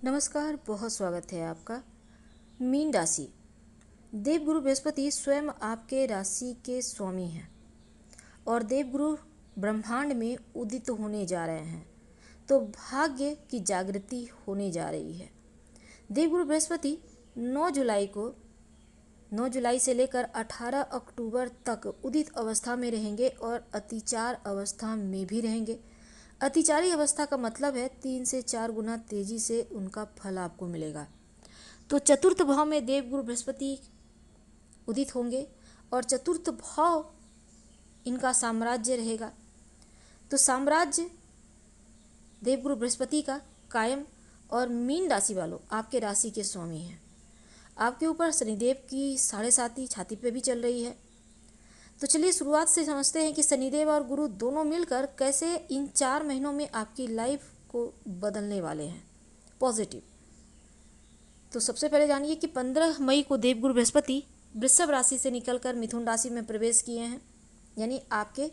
नमस्कार, बहुत स्वागत है आपका। मीन राशि। देवगुरु बृहस्पति स्वयं आपके राशि के स्वामी हैं और देवगुरु ब्रह्मांड में उदित होने जा रहे हैं, तो भाग्य की जागृति होने जा रही है। देवगुरु बृहस्पति 9 जुलाई से लेकर 18 अक्टूबर तक उदित अवस्था में रहेंगे और अतिचार अवस्था में भी रहेंगे। अतिचारी अवस्था का मतलब है 3 से 4 गुना तेजी से उनका फल आपको मिलेगा। तो चतुर्थ भाव में देवगुरु बृहस्पति उदित होंगे और चतुर्थ भाव इनका साम्राज्य रहेगा। तो साम्राज्य देवगुरु बृहस्पति का कायम, और मीन राशि वालों आपके राशि के स्वामी हैं। आपके ऊपर शनिदेव की 7.5 छाती पे भी चल रही है। तो चलिए शुरुआत से समझते हैं कि शनिदेव और गुरु दोनों मिलकर कैसे इन 4 महीनों में आपकी लाइफ को बदलने वाले हैं पॉजिटिव। तो सबसे पहले जानिए कि 15 मई को देवगुरु बृहस्पति वृषभ राशि से निकलकर मिथुन राशि में प्रवेश किए हैं। यानी आपके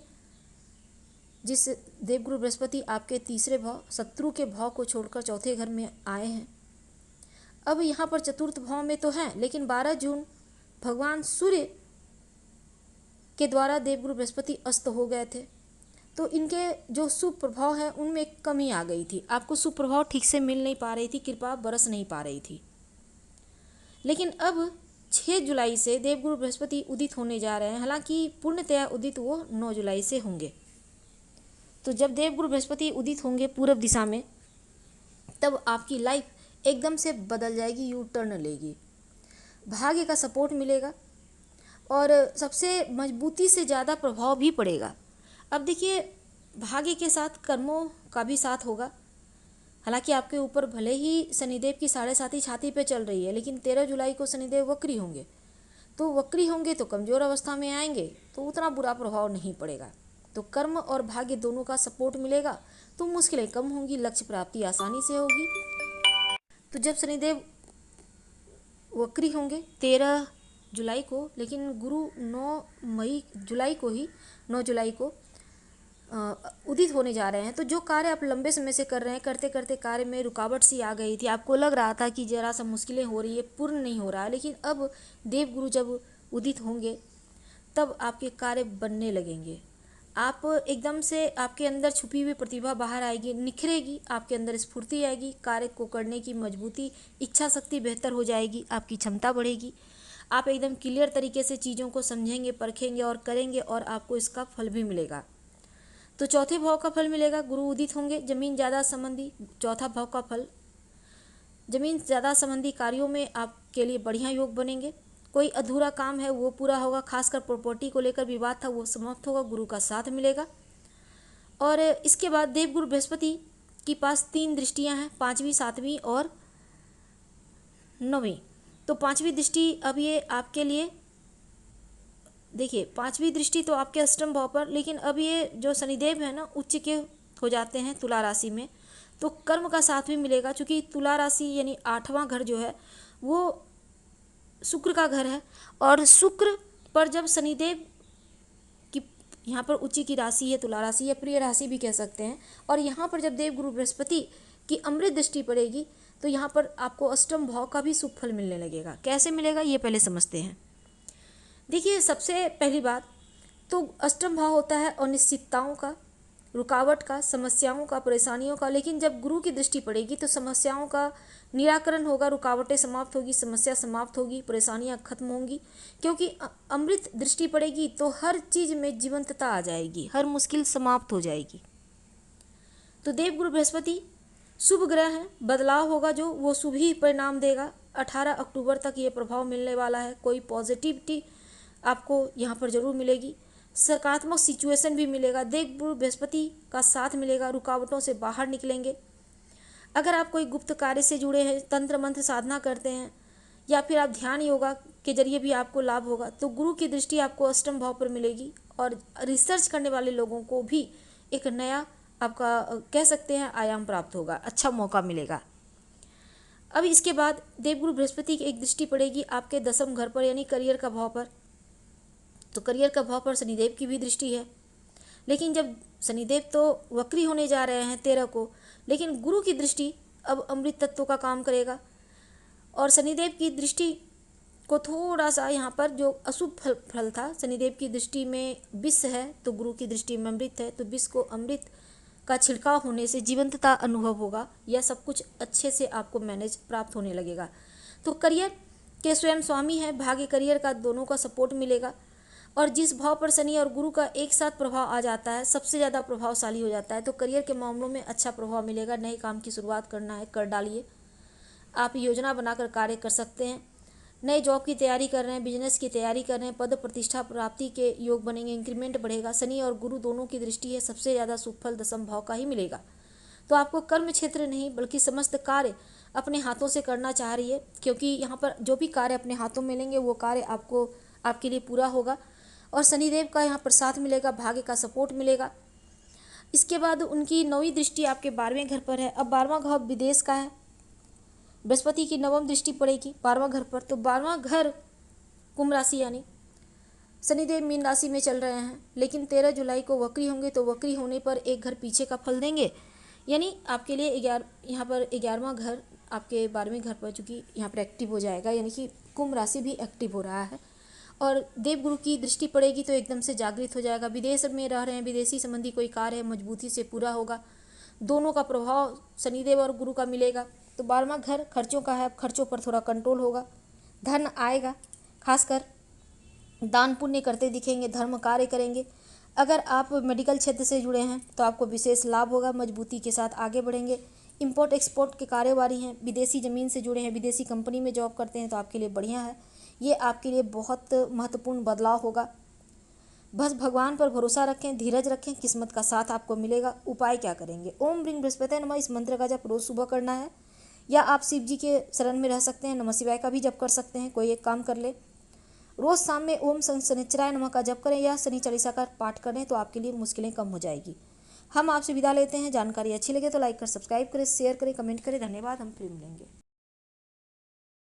जिस देवगुरु बृहस्पति आपके तीसरे भाव शत्रु के भाव को छोड़कर चौथे घर में आए हैं। अब यहाँ पर चतुर्थ भाव में तो हैं, लेकिन 12 जून भगवान सूर्य के द्वारा देवगुरु बृहस्पति अस्त हो गए थे, तो इनके जो शुभ प्रभाव है उनमें कमी आ गई थी। आपको शुभ प्रभाव ठीक से मिल नहीं पा रही थी, कृपा बरस नहीं पा रही थी। लेकिन अब 6 जुलाई से देवगुरु बृहस्पति उदित होने जा रहे हैं। हालांकि पूर्णतया उदित वो 9 जुलाई से होंगे। तो जब देवगुरु बृहस्पति उदित होंगे पूर्व दिशा में, तब आपकी लाइफ एकदम से बदल जाएगी, यू टर्न लेगी। भाग्य का सपोर्ट मिलेगा और सबसे मजबूती से ज़्यादा प्रभाव भी पड़ेगा। अब देखिए, भाग्य के साथ कर्मों का भी साथ होगा। हालांकि आपके ऊपर भले ही शनिदेव की 7.5 छाती पे चल रही है, लेकिन 13 जुलाई को शनिदेव वक्री होंगे। तो वक्री होंगे तो कमज़ोर अवस्था में आएंगे, तो उतना बुरा प्रभाव नहीं पड़ेगा। तो कर्म और भाग्य दोनों का सपोर्ट मिलेगा, तो मुश्किलें कम होंगी, लक्ष्य प्राप्ति आसानी से होगी। तो जब शनिदेव वक्री होंगे 13 जुलाई को, लेकिन गुरु 9 जुलाई को उदित होने जा रहे हैं। तो जो कार्य आप लंबे समय से कर रहे हैं, करते करते कार्य में रुकावट सी आ गई थी, आपको लग रहा था कि जरा सा मुश्किलें हो रही है, पूर्ण नहीं हो रहा है, लेकिन अब देवगुरु जब उदित होंगे तब आपके कार्य बनने लगेंगे। आप एकदम से आपके अंदर छुपी हुई प्रतिभा बाहर आएगी, निखरेगी, आपके अंदर स्फूर्ति आएगी, कार्य को करने की मजबूती, इच्छा शक्ति बेहतर हो जाएगी, आपकी क्षमता बढ़ेगी। आप एकदम क्लियर तरीके से चीज़ों को समझेंगे, परखेंगे और करेंगे, और आपको इसका फल भी मिलेगा। तो चौथे भाव का फल मिलेगा। गुरु उदित होंगे, जमीन ज़्यादा संबंधी चौथा भाव का फल, जमीन ज़्यादा संबंधी कार्यों में आपके लिए बढ़िया योग बनेंगे। कोई अधूरा काम है वो पूरा होगा, खासकर प्रॉपर्टी को लेकर विवाद था वो समाप्त होगा, गुरु का साथ मिलेगा। और इसके बाद देवगुरु बृहस्पति के पास 3 दृष्टियां हैं, 5वीं, 7वीं और 9वीं। तो 5वीं दृष्टि अब ये आपके लिए, देखिए 5वीं दृष्टि तो आपके अष्टम भाव पर, लेकिन अब ये जो शनिदेव है ना उच्च के हो जाते हैं तुला राशि में, तो कर्म का साथ भी मिलेगा। चूँकि तुला राशि यानी 8वां घर जो है वो शुक्र का घर है, और शुक्र पर जब शनिदेव की यहाँ पर उच्च की राशि है, तुला राशि या प्रिय राशि भी कह सकते हैं, और यहाँ पर जब देवगुरु बृहस्पति की अमृत दृष्टि पड़ेगी तो यहाँ पर आपको अष्टम भाव का भी शुभ फल मिलने लगेगा। कैसे मिलेगा ये पहले समझते हैं। देखिए, सबसे पहली बात तो अष्टम भाव होता है अनिश्चितताओं का, रुकावट का, समस्याओं का, परेशानियों का। लेकिन जब गुरु की दृष्टि पड़ेगी तो समस्याओं का निराकरण होगा, रुकावटें समाप्त होगी, समस्या समाप्त होगी, परेशानियां खत्म होंगी। क्योंकि अमृत दृष्टि पड़ेगी तो हर चीज़ में जीवंतता आ जाएगी, हर मुश्किल समाप्त हो जाएगी। तो देवगुरु बृहस्पति शुभ ग्रह हैं, बदलाव होगा जो वो शुभ ही परिणाम देगा। 18 अक्टूबर तक ये प्रभाव मिलने वाला है। कोई पॉजिटिविटी आपको यहाँ पर जरूर मिलेगी, सकारात्मक सिचुएशन भी मिलेगा, देवगुरु बृहस्पति का साथ मिलेगा, रुकावटों से बाहर निकलेंगे। अगर आप कोई गुप्त कार्य से जुड़े हैं, तंत्र मंत्र साधना करते हैं, या फिर आप ध्यान योगा के जरिए भी आपको लाभ होगा, तो गुरु की दृष्टि आपको अष्टम भाव पर मिलेगी। और रिसर्च करने वाले लोगों को भी एक नया आपका कह सकते हैं आयाम प्राप्त होगा, अच्छा मौका मिलेगा। अब इसके बाद देवगुरु बृहस्पति की एक दृष्टि पड़ेगी आपके 10वें घर पर, यानी करियर का भाव पर। तो करियर का भाव पर शनिदेव की भी दृष्टि है। लेकिन जब शनिदेव तो वक्री होने जा रहे हैं 13 को, लेकिन गुरु की दृष्टि अब अमृत तत्व का काम करेगा। और शनिदेव की दृष्टि को थोड़ा सा यहाँ पर जो अशुभ फल था, शनिदेव की दृष्टि में विष है तो गुरु की दृष्टि में अमृत है, तो विष को अमृत का छिड़काव होने से जीवंतता अनुभव होगा, या सब कुछ अच्छे से आपको मैनेज प्राप्त होने लगेगा। तो करियर के स्वयं स्वामी है, भाग्य करियर का दोनों का सपोर्ट मिलेगा। और जिस भाव पर शनि और गुरु का एक साथ प्रभाव आ जाता है, सबसे ज़्यादा प्रभावशाली हो जाता है, तो करियर के मामलों में अच्छा प्रभाव मिलेगा। नए काम की शुरुआत करना है, कर डालिए। आप योजना बनाकर कार्य कर सकते हैं। नए जॉब की तैयारी कर रहे हैं, बिजनेस की तैयारी कर रहे हैं, पद प्रतिष्ठा प्राप्ति के योग बनेंगे, इंक्रीमेंट बढ़ेगा। शनि और गुरु दोनों की दृष्टि है, सबसे ज़्यादा शुभ फल दशम भाव का ही मिलेगा। तो आपको कर्म क्षेत्र नहीं बल्कि समस्त कार्य अपने हाथों से करना चाह रही है, क्योंकि यहाँ पर जो भी कार्य अपने हाथों में लेंगे वो कार्य आपको आपके लिए पूरा होगा। और शनिदेव का यहाँ पर साथ मिलेगा, भाग्य का सपोर्ट मिलेगा। इसके बाद उनकी 9वीं दृष्टि आपके 12वें घर पर है। अब 12वां घर विदेश का है, बृहस्पति की 9वीं दृष्टि पड़ेगी 12वां घर पर। तो 12वां घर कुंभ राशि, यानी शनिदेव मीन राशि में चल रहे हैं, लेकिन 13 जुलाई को वक्री होंगे, तो वक्री होने पर एक घर पीछे का फल देंगे, यानी आपके लिए यहाँ पर 11वां घर आपके 12वें घर पर चूँकि यहाँ पर एक्टिव हो जाएगा, यानी कि कुंभ राशि भी एक्टिव हो रहा है। और देवगुरु की दृष्टि पड़ेगी तो एकदम से जागृत हो जाएगा। विदेश में रह रहे हैं, विदेशी संबंधी कोई कार्य है, मजबूती से पूरा होगा। दोनों का प्रभाव शनिदेव और गुरु का मिलेगा। तो 12वां घर खर्चों का है, खर्चों पर थोड़ा कंट्रोल होगा, धन आएगा, खासकर दान पुण्य करते दिखेंगे, धर्म कार्य करेंगे। अगर आप मेडिकल क्षेत्र से जुड़े हैं तो आपको विशेष लाभ होगा, मजबूती के साथ आगे बढ़ेंगे। इंपोर्ट एक्सपोर्ट के कारोबारी हैं, विदेशी ज़मीन से जुड़े हैं, विदेशी कंपनी में जॉब करते हैं, तो आपके लिए बढ़िया है। ये आपके लिए बहुत महत्वपूर्ण बदलाव होगा। बस भगवान पर भरोसा रखें, धीरज रखें, किस्मत का साथ आपको मिलेगा। उपाय क्या करेंगे? ओम ह्रीं बृहस्पति नमः, इस मंत्र का जप रोज सुबह करना है, या आप शिव जी के शरण में रह सकते हैं, नमः शिवाय का भी जप कर सकते हैं। कोई एक काम कर ले, रोज शाम में ओम शनिचराय नमः का जप करें या शनि चालीसा का पाठ करें, तो आपके लिए मुश्किलें कम हो जाएगी। हम आपसे विदा लेते हैं। जानकारी अच्छी लगे तो लाइक कर सब्सक्राइब करें, शेयर करें, कमेंट करें। धन्यवाद। हम फिर मिलेंगे।